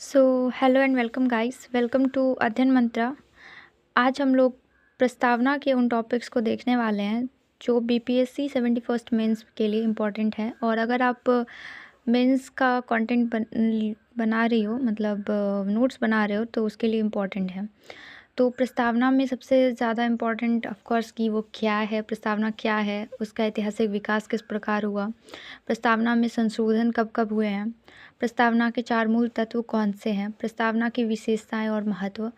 So hello and welcome guys, welcome to Adhyayan Mantra. आज हम लोग प्रस्तावना के उन टॉपिक्स को देखने वाले हैं जो बीपीएससी 71st मेंस के लिए इम्पोर्टेंट है। और अगर आप मेंस का कंटेंट बना रही हो, मतलब नोट्स बना रहे हो, तो उसके लिए इम्पोर्टेंट है। तो प्रस्तावना में सबसे ज़्यादा इम्पोर्टेंट ऑफ कोर्स कि वो क्या है, प्रस्तावना क्या है, उसका ऐतिहासिक विकास किस प्रकार हुआ, प्रस्तावना में संशोधन कब कब हुए हैं, प्रस्तावना के 4 मूल तत्व कौन से हैं, प्रस्तावना की विशेषताएं और महत्व,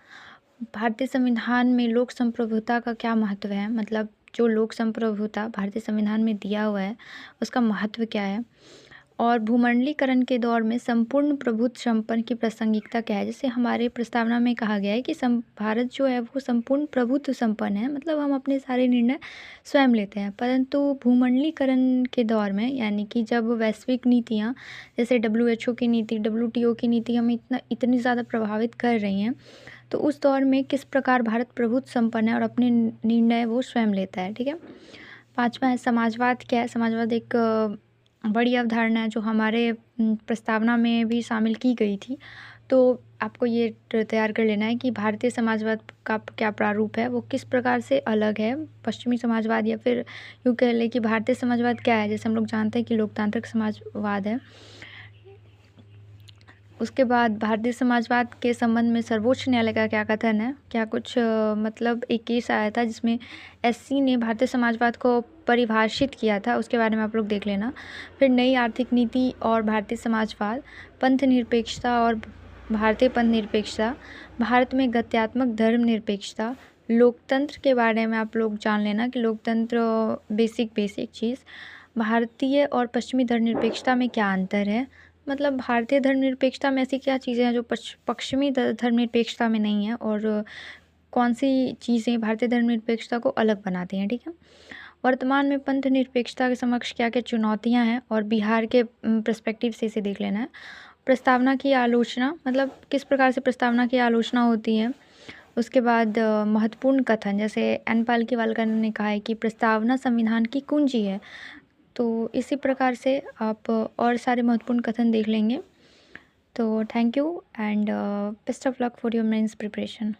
भारतीय संविधान में लोक संप्रभुता का क्या महत्व है, मतलब जो लोक संप्रभुता भारतीय संविधान में दिया हुआ है उसका महत्व क्या है, और भूमंडलीकरण के दौर में संपूर्ण प्रभुत्व संपन्न की प्रासंगिकता क्या है। जैसे हमारे प्रस्तावना में कहा गया है कि भारत जो है वो संपूर्ण प्रभुत्व संपन्न है, मतलब हम अपने सारे निर्णय स्वयं लेते हैं। परंतु भूमंडलीकरण के दौर में, यानी कि जब वैश्विक नीतियाँ जैसे WHO की नीति, WTO की नीति हमें इतनी ज़्यादा प्रभावित कर रही हैं, तो उस दौर में किस प्रकार भारत प्रभुत्व संपन्न है और अपने निर्णय वो स्वयं लेता है। ठीक है। 5वां है समाजवाद क्या है। समाजवाद एक बड़ी अवधारणा है जो हमारे प्रस्तावना में भी शामिल की गई थी। तो आपको ये तैयार कर लेना है कि भारतीय समाजवाद का क्या प्रारूप है, वो किस प्रकार से अलग है पश्चिमी समाजवाद, या फिर यूँ कह लें कि भारतीय समाजवाद क्या है। जैसे हम लोग जानते हैं कि लोकतांत्रिक समाजवाद है। उसके बाद भारतीय समाजवाद के संबंध में सर्वोच्च न्यायालय का क्या कथन है, क्या कुछ मतलब एक केस आया था जिसमें एससी ने भारतीय समाजवाद को परिभाषित किया था, उसके बारे में आप लोग देख लेना। फिर नई आर्थिक नीति और भारतीय समाजवाद, पंथ निरपेक्षता और भारतीय पंथ निरपेक्षता, भारत में गत्यात्मक धर्म निरपेक्षता, लोकतंत्र के बारे में आप लोग जान लेना कि लोकतंत्र बेसिक चीज़, भारतीय और पश्चिमी धर्मनिरपेक्षता में क्या अंतर है, मतलब भारतीय धर्मनिरपेक्षता में ऐसी क्या चीज़ें हैं जो पश्चिमी धर्मनिरपेक्षता में नहीं है, और कौन सी चीज़ें भारतीय धर्मनिरपेक्षता को अलग बनाती हैं। ठीक है। वर्तमान में पंथ निरपेक्षता के समक्ष क्या क्या चुनौतियां हैं, और बिहार के पर्सपेक्टिव से इसे देख लेना है। प्रस्तावना की आलोचना, मतलब किस प्रकार से प्रस्तावना की आलोचना होती है। उसके बाद महत्वपूर्ण कथन, जैसे एन पालकीवालकर ने कहा है कि प्रस्तावना संविधान की कुंजी है। तो इसी प्रकार से आप और सारे महत्वपूर्ण कथन देख लेंगे। तो thank you and best of luck for your mains preparation.